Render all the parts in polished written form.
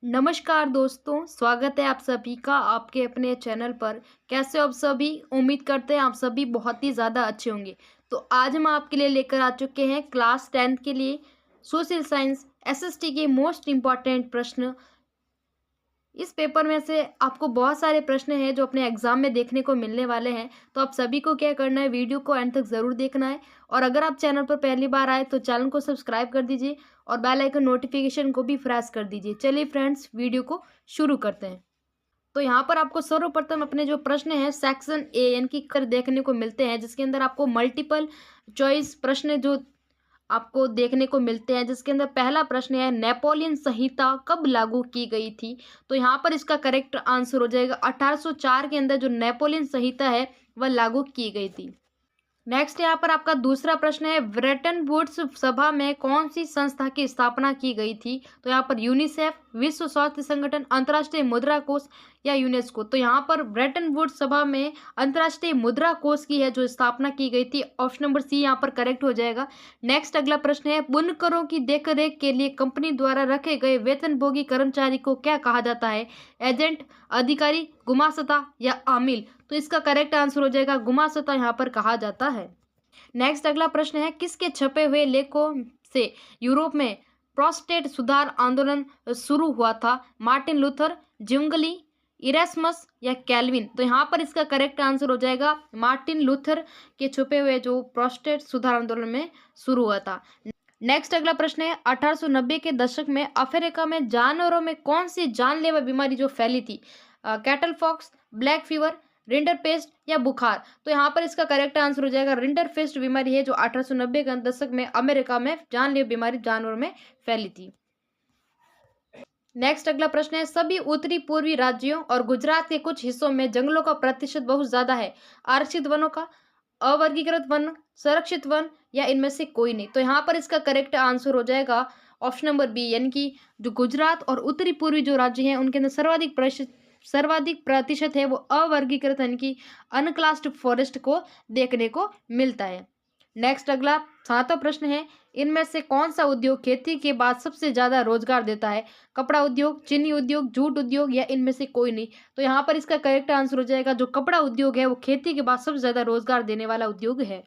नमस्कार दोस्तों, स्वागत है आप सभी का आपके अपने चैनल पर। कैसे हो आप सभी? उम्मीद करते हैं आप सभी बहुत ही ज़्यादा अच्छे होंगे। तो आज हम आपके लिए लेकर आ चुके हैं क्लास 10th के लिए सोशल साइंस एसएसटी के मोस्ट इम्पॉर्टेंट प्रश्न। इस पेपर में से आपको बहुत सारे प्रश्न हैं जो अपने एग्जाम में देखने को मिलने वाले हैं। तो आप सभी को क्या करना है, वीडियो को एंड तक ज़रूर देखना है। और अगर आप चैनल पर पहली बार आए तो चैनल को सब्सक्राइब कर दीजिए और बेल आइकन नोटिफिकेशन को भी प्रेस कर दीजिए। चलिए फ्रेंड्स, वीडियो को शुरू करते हैं। तो यहाँ पर आपको सर्वप्रथम अपने जो प्रश्न हैं सेक्शन ए यानी कि कर देखने को मिलते हैं, जिसके अंदर आपको मल्टीपल चॉइस प्रश्न जो आपको देखने को मिलते हैं। जिसके अंदर पहला प्रश्न है, नेपोलियन संहिता कब लागू की गई थी? तो यहाँ पर इसका करेक्ट आंसर हो जाएगा 1804 के अंदर जो नेपोलियन संहिता है वह लागू की गई थी। नेक्स्ट यहाँ पर आपका दूसरा प्रश्न है, ब्रेटन वुड्स सभा में कौन सी संस्था की स्थापना की गई थी? तो यहाँ पर यूनिसेफ, विश्व स्वास्थ्य संगठन, अंतर्राष्ट्रीय मुद्रा कोष या यूनेस्को। तो यहाँ पर ब्रेटन वुड्स सभा में अंतर्राष्ट्रीय मुद्रा कोष की है जो स्थापना की गई थी। ऑप्शन नंबर सी यहाँ पर करेक्ट हो जाएगा। नेक्स्ट अगला प्रश्न है, बुनकरों की देखरेख के लिए कंपनी द्वारा रखे गए वेतनभोगी कर्मचारी को क्या कहा जाता है? एजेंट, अधिकारी, गुमास्ता या आमिल? तो इसका करेक्ट आंसर हो जाएगा गुमास्ता यहाँ पर कहा जाता है। नेक्स्ट अगला प्रश्न है, किसके छपे हुए लेखों से यूरोप में प्रोस्टेट सुधार आंदोलन शुरू हुआ था? मार्टिन लूथर, ज्युंगली, इरेस्मस या कैल्विन? तो यहाँ पर इसका करेक्ट आंसर हो जाएगा मार्टिन लूथर के छुपे हुए जो प्रोस्टेट सुधार आंदोलन में शुरू हुआ था। नेक्स्ट अगला प्रश्न है, 1890 के दशक में अफ्रीका में जानवरों में कौन सी जानलेवा बीमारी जो फैली थी? Cattle pox, black fever, rinderpest या बुखार? तो यहाँ पर इसका करेक्ट आंसर हो जाएगा रिंडरपेस्ट बीमारी है जो 1890 के दशक में अमेरिका में जानलेवा बीमारी जानवरों में फैली थी। नेक्स्ट अगला प्रश्न है, सभी उत्तरी पूर्वी राज्यों और गुजरात के कुछ हिस्सों में जंगलों का प्रतिशत बहुत ज्यादा है। आरक्षित वनों का, अवर्गीकृत वन, संरक्षित वन या इनमें से कोई नहीं? तो यहाँ पर इसका करेक्ट आंसर हो जाएगा ऑप्शन नंबर बी, यानी कि जो गुजरात और उत्तरी पूर्वी जो राज्य हैं उनके अंदर सर्वाधिक प्रतिशत है वो अवर्गीकृत यानी कि अनक्लास्ड फॉरेस्ट को देखने को मिलता है। नेक्स्ट अगला 7वां प्रश्न है, इनमें से कौन सा उद्योग खेती के बाद सबसे ज्यादा रोजगार देता है? कपड़ा उद्योग, चीनी उद्योग, जूट उद्योग या इनमें से कोई नहीं? तो यहाँ पर इसका करेक्ट आंसर हो जाएगा जो कपड़ा उद्योग है वो खेती के बाद सबसे ज्यादा रोजगार देने वाला उद्योग है।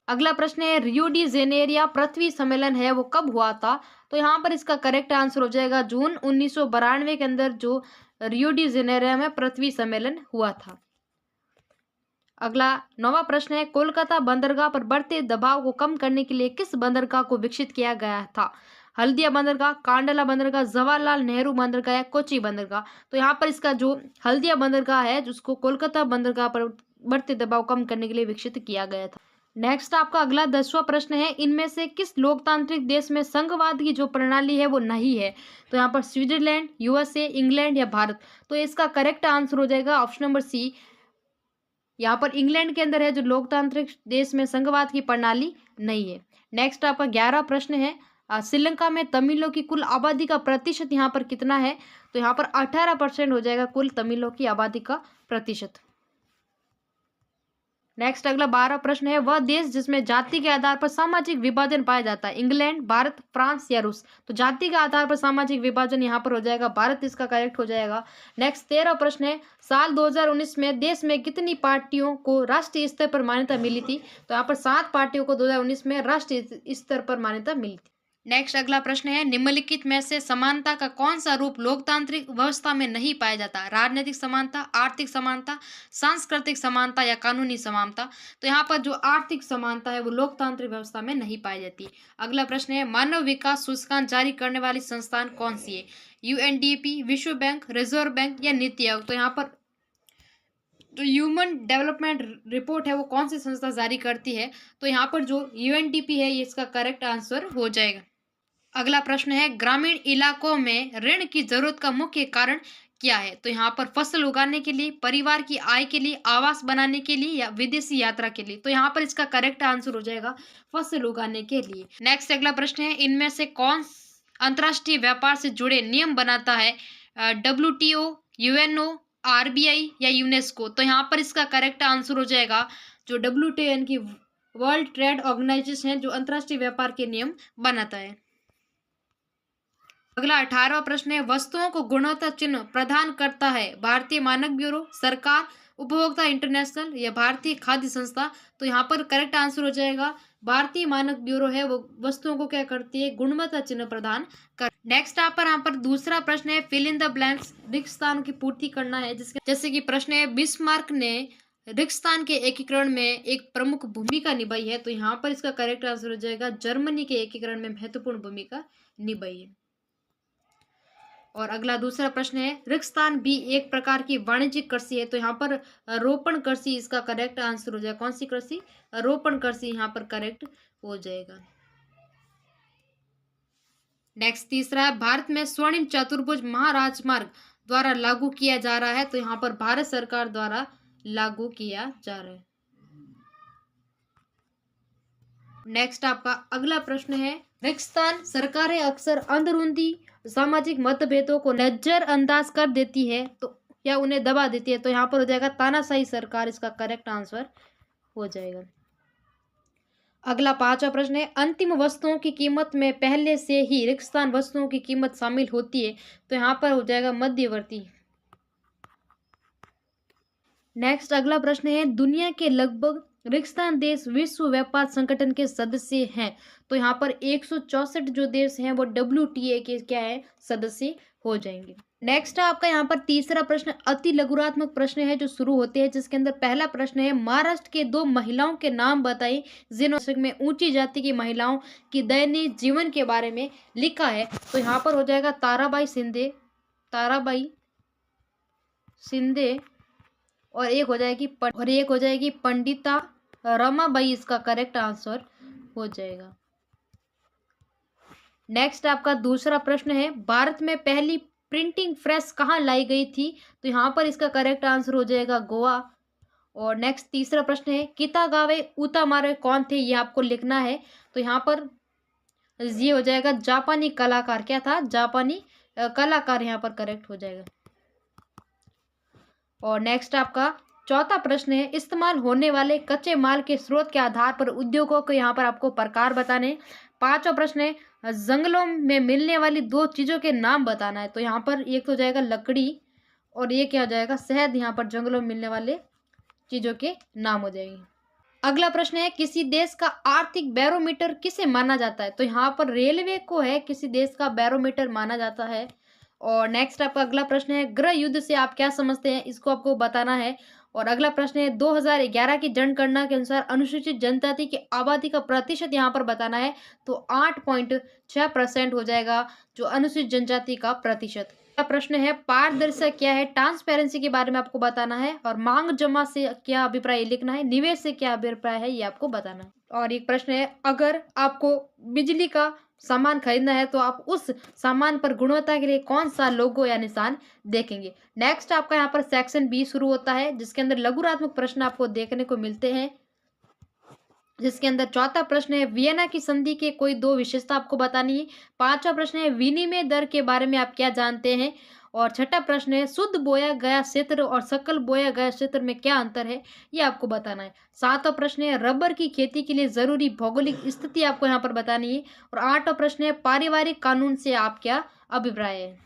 अगला प्रश्न है, रियो डी जेनेरिया पृथ्वी सम्मेलन है वो कब हुआ था? तो यहाँ पर इसका करेक्ट आंसर हो जाएगा जून 1992 के अंदर जो रियो डी जेनेरिया में पृथ्वी सम्मेलन हुआ था। अगला 9वां प्रश्न है, कोलकाता बंदरगाह पर बढ़ते दबाव को कम करने के लिए किस बंदरगाह को विकसित किया गया था? हल्दिया बंदरगाह, कांडला बंदरगाह, जवाहरलाल नेहरू बंदरगाह या कोची बंदरगाह? तो यहाँ पर इसका जो हल्दिया बंदरगाह है जिसको कोलकाता बंदरगाह पर बढ़ते दबाव कम करने के लिए विकसित किया गया था। नेक्स्ट आपका अगला 10वां प्रश्न है, इनमें से किस लोकतांत्रिक देश में संघवाद की जो प्रणाली है वो नहीं है? तो यहाँ पर स्विट्जरलैंड, यूएसए, इंग्लैंड या भारत? तो इसका करेक्ट आंसर हो जाएगा ऑप्शन नंबर सी, यहाँ पर इंग्लैंड के अंदर है जो लोकतांत्रिक देश में संघवाद की प्रणाली नहीं है। नेक्स्ट आपका 11वां प्रश्न है, श्रीलंका में तमिलों की कुल आबादी का प्रतिशत यहाँ पर कितना है? तो यहाँ पर 18% हो जाएगा कुल तमिलों की आबादी का प्रतिशत। नेक्स्ट अगला 12वां प्रश्न है, वह देश जिसमें जाति के आधार पर सामाजिक विभाजन पाया जाता है? इंग्लैंड, भारत, फ्रांस या रूस? तो जाति के आधार पर सामाजिक विभाजन यहाँ पर हो जाएगा भारत, इसका करेक्ट हो जाएगा। नेक्स्ट 13वां प्रश्न है, साल 2019 में देश में कितनी पार्टियों को राष्ट्रीय स्तर पर मान्यता मिली थी? तो यहाँ पर 7 पार्टियों को 2019 में राष्ट्रीय स्तर पर मान्यता मिली थी। नेक्स्ट अगला प्रश्न है, निम्नलिखित में से समानता का कौन सा रूप लोकतांत्रिक व्यवस्था में नहीं पाया जाता? राजनीतिक समानता, आर्थिक समानता, सांस्कृतिक समानता या कानूनी समानता? तो यहाँ पर जो आर्थिक समानता है वो लोकतांत्रिक व्यवस्था में नहीं पाई जाती। अगला प्रश्न है, मानव विकास सूचकांक जारी करने वाली संस्थान कौन सी है? यूएनडीपी, विश्व बैंक, रिजर्व बैंक या नीति आयोग? तो यहाँ पर जो ह्यूमन डेवलपमेंट रिपोर्ट है वो कौन सी संस्था जारी करती है? तो यहाँ पर जो यूएनडीपी है ये इसका करेक्ट आंसर हो जाएगा। अगला प्रश्न है, ग्रामीण इलाकों में ऋण की जरूरत का मुख्य कारण क्या है? तो यहाँ पर फसल उगाने के लिए, परिवार की आय के लिए, आवास बनाने के लिए या विदेशी यात्रा के लिए? तो यहाँ पर इसका करेक्ट आंसर हो जाएगा फसल उगाने के लिए। नेक्स्ट अगला प्रश्न है, इनमें से कौन अंतर्राष्ट्रीय व्यापार से जुड़े नियम बनाता है? WTO, यूएनओ, आरबीआई या यूनेस्को? तो यहाँ पर इसका करेक्ट आंसर हो जाएगा जो WTO यानी कि वर्ल्ड ट्रेड ऑर्गेनाइजेशन है जो अंतर्राष्ट्रीय व्यापार के नियम बनाता है। अगला 18वां प्रश्न है, वस्तुओं को गुणवत्ता चिन्ह प्रदान करता है भारतीय मानक ब्यूरो, सरकार, उपभोक्ता इंटरनेशनल या भारतीय खाद्य संस्था। तो यहाँ पर करेक्ट आंसर हो जाएगा भारतीय मानक ब्यूरो है, वो वस्तुओं को क्या करती है, गुणवत्ता चिन्ह प्रदान कर। नेक्स्ट यहाँ पर दूसरा प्रश्न है, फिल इन द ब्लैंक्स, रिक्त स्थान की पूर्ति करना है, जिसके जैसे कि प्रश्न है, बिस्मार्क ने रिक्त स्थान के एकीकरण में एक प्रमुख भूमिका निभाई है। तो यहाँ पर इसका करेक्ट आंसर हो जाएगा जर्मनी के एकीकरण में महत्वपूर्ण भूमिका निभाई है। और अगला दूसरा प्रश्न है, रिक्तस्थान भी एक प्रकार की वाणिज्यिक कृषि है। तो यहाँ पर रोपण कृषि इसका करेक्ट आंसर हो जाएगा। कौन सी कृषि, रोपण कृषि यहाँ पर करेक्ट हो जाएगा। नेक्स्ट तीसरा है, भारत में स्वर्णिम चतुर्भुज महाराजमार्ग द्वारा लागू किया जा रहा है। तो यहाँ पर भारत सरकार द्वारा लागू किया जा रहा है। नेक्स्ट आपका अगला प्रश्न है, रिक्तस्थान सरकारें अक्सर अंदरूनी सामाजिक मतभेदों को नजरअंदाज कर देती है तो या उन्हें दबा देती है। तो यहाँ पर हो जाएगा तानाशाही सरकार, इसका करेक्ट आंसर हो जाएगा। अगला 5वां प्रश्न है, अंतिम वस्तुओं की कीमत में पहले से ही रिक्तस्थान वस्तुओं की कीमत शामिल होती है। तो यहाँ पर हो जाएगा मध्यवर्ती। नेक्स्ट अगला प्रश्न है, दुनिया के लगभग रिक्तस्थान देश विश्व व्यापार संगठन के सदस्य हैं। तो यहाँ पर 164 जो देश हैं वो WTA के क्या है, सदस्य हो जाएंगे। नेक्स्ट आपका यहाँ पर तीसरा प्रश्न अति लघुरात्मक प्रश्न है जो शुरू होते हैं, जिसके अंदर पहला प्रश्न है, महाराष्ट्र के 2 महिलाओं के नाम बताइए जिन्होंने में ऊंची जाति की महिलाओं की दयनीय जीवन के बारे में लिखा है। तो यहाँ पर हो जाएगा ताराबाई शिंदे और एक हो जाएगी पंडिता रमाबाई, इसका करेक्ट आंसर हो जाएगा। नेक्स्ट आपका दूसरा प्रश्न है, भारत में पहली प्रिंटिंग प्रेस कहाँ लाई गई थी। तो यहाँ पर इसका करेक्ट आंसर हो जाएगा गोवा। और नेक्स्ट तीसरा प्रश्न है, कितागावे उतामारे कौन थे, ये आपको लिखना है। तो यहाँ पर ये हो जाएगा जापानी कलाकार, क्या था, जापानी कलाकार यहाँ पर करेक्ट हो जाएगा। और नेक्स्ट आपका चौथा प्रश्न है, इस्तेमाल होने वाले कच्चे माल के स्रोत के आधार पर उद्योगों को यहाँ पर आपको प्रकार बताने। 5वां प्रश्न है, जंगलों में मिलने वाली 2 चीजों के नाम बताना है। तो यहाँ पर एक तो हो जाएगा लकड़ी और ये क्या हो जाएगा, शहद। यहाँ पर जंगलों में मिलने वाले चीजों के नाम हो जाएंगे। अगला प्रश्न है, किसी देश का आर्थिक बैरोमीटर किसे माना जाता है। तो यहाँ पर रेलवे को है किसी देश का बैरोमीटर माना जाता है। और नेक्स्ट आपका अगला प्रश्न है, गृह युद्ध से आप क्या समझते हैं, इसको आपको बताना है। और अगला प्रश्न है, 2011 की जनगणना के अनुसार अनुसूचित जनजाति की आबादी का प्रतिशत यहाँ पर बताना है। तो 8.6% हो जाएगा जो अनुसूचित जनजाति का प्रतिशत। अगला प्रश्न है, पारदर्शिता क्या है, ट्रांसपेरेंसी के बारे में आपको बताना है। और मांग जमा से क्या अभिप्राय लिखना है, निवेश से क्या अभिप्राय है, ये आपको बताना है। और एक प्रश्न है, अगर आपको बिजली का सामान खरीदना है तो आप उस सामान पर गुणवत्ता के लिए कौन सा लोगो या निशान देखेंगे। नेक्स्ट आपका यहाँ पर सेक्शन बी शुरू होता है, जिसके अंदर लघुरात्मक प्रश्न आपको देखने को मिलते हैं। जिसके अंदर चौथा प्रश्न है, वियना की संधि के कोई 2 विशेषता आपको बतानी है। 5वां प्रश्न है, विनिमय दर के बारे में आप क्या जानते हैं। और छठा प्रश्न है, शुद्ध बोया गया क्षेत्र और सकल बोया गया क्षेत्र में क्या अंतर है, ये आपको बताना है। 7वां प्रश्न है, रबर की खेती के लिए जरूरी भौगोलिक स्थिति आपको यहाँ पर बतानी है। और 8वां प्रश्न है, पारिवारिक कानून से आप क्या अभिप्राय है।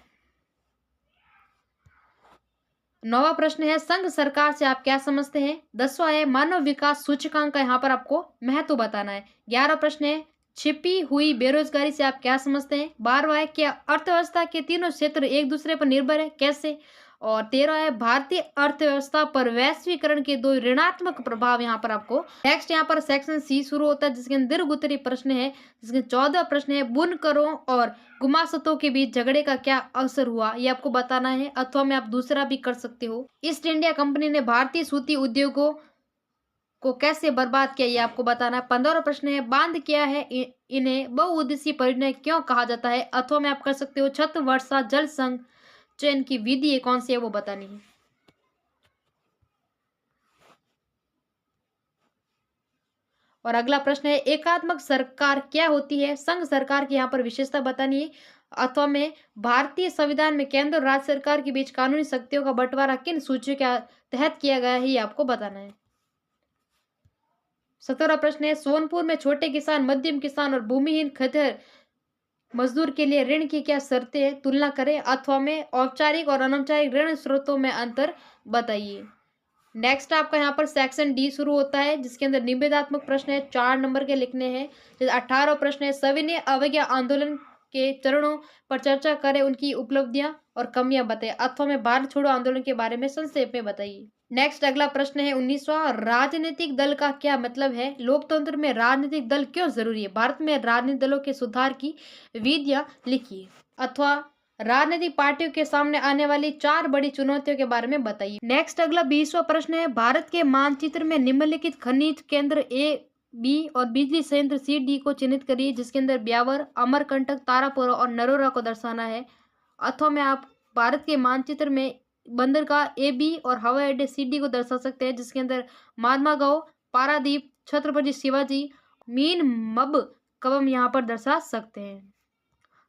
9वां प्रश्न है, संघ सरकार से आप क्या समझते हैं। 10वां है, मानव विकास सूचकांक का यहाँ पर आपको महत्व बताना है। 11वां प्रश्न है, छिपी हुई बेरोजगारी से आप क्या समझते हैं। 12वां है, क्या अर्थव्यवस्था के तीनों क्षेत्र एक दूसरे पर निर्भर है, कैसे। और 13वां है, भारतीय अर्थव्यवस्था पर वैश्वीकरण के 2 ऋणात्मक प्रभाव यहाँ पर आपको। नेक्स्ट यहाँ पर सेक्शन सी शुरू होता है, जिसके अंदर दीर्घ उत्तरीय प्रश्न है। जिसके 14वां प्रश्न है, बुनकरों और गुमास्तों के बीच झगड़े का क्या अवसर हुआ, ये आपको बताना है। अथवा में आप दूसरा भी कर सकते हो, ईस्ट इंडिया कंपनी ने भारतीय सूती उद्योगों को कैसे बर्बाद किया, ये आपको बताना है। 15वां प्रश्न है, बांध क्या है, इन्हें बहुउद्देशीय परियोजना क्यों कहा जाता है। अथवा में आप कर सकते हो, छत वर्षा जल संचयन की विधि कौन सी है, वो बतानी है। और अगला प्रश्न है, एकात्मक सरकार क्या होती है। संघ सरकार की यहाँ पर विशेषता बतानी है। अथवा में भारतीय संविधान में केंद्र और राज्य सरकार के बीच कानूनी शक्तियों का बंटवारा किन सूचियों के तहत किया गया है, ये आपको बताना है। 17वां प्रश्न है, सोनपुर में छोटे किसान, मध्यम किसान और भूमिहीन खेतर मजदूर के लिए ऋण की क्या शर्तें हैं, तुलना करें। अथवा में औपचारिक और अनौपचारिक ऋण स्रोतों में अंतर बताइए। नेक्स्ट आपका यहाँ पर सेक्शन डी शुरू होता है, जिसके अंदर निबंधात्मक प्रश्न है, 4 नंबर के लिखने हैं। जैसे 18 प्रश्न है, सविनय अवज्ञा आंदोलन के चरणों पर चर्चा करें, उनकी उपलब्धियां और कमियां बताइए। अथवा में भारत छोड़ो आंदोलन के बारे में संक्षेप में बताइए। नेक्स्ट अगला प्रश्न है 19वां, राजनीतिक दल का क्या मतलब है, लोकतंत्र में राजनीतिक दल क्यों जरूरी है, भारत में राजनीतिक दलों के सुधार की विधियां लिखिए। अथवा राजनीतिक पार्टियों के सामने आने वाली 4 बड़ी चुनौतियों के बारे में बताइए। नेक्स्ट अगला 20वां प्रश्न है, भारत के मानचित्र में निम्नलिखित खनिज केंद्र ए बी और बिजली संयंत्र सी डी को चिन्हित करिए, जिसके अंदर ब्यावर, अमरकंटक, तारापुर और नरोरा को दर्शाना है। अथवा में आप भारत के मानचित्र में बंदरगाह ए बी और हवाई अड्डे सी डी को दर्शा सकते हैं, जिसके अंदर महात्मा गांव, पारादीप, छत्रपति शिवाजी, मीन मब कबम यहाँ पर दर्शा सकते हैं।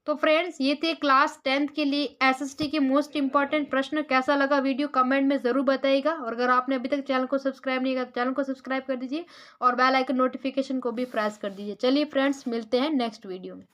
तो फ्रेंड्स, ये थे क्लास 10th के लिए एसएसटी के मोस्ट इंपॉर्टेंट प्रश्न। कैसा लगा वीडियो कमेंट में ज़रूर बताइएगा, और अगर आपने अभी तक चैनल को सब्सक्राइब नहीं किया तो चैनल को सब्सक्राइब कर दीजिए और बेल आइकन नोटिफिकेशन को भी प्रेस कर दीजिए। चलिए फ्रेंड्स, मिलते हैं नेक्स्ट वीडियो में।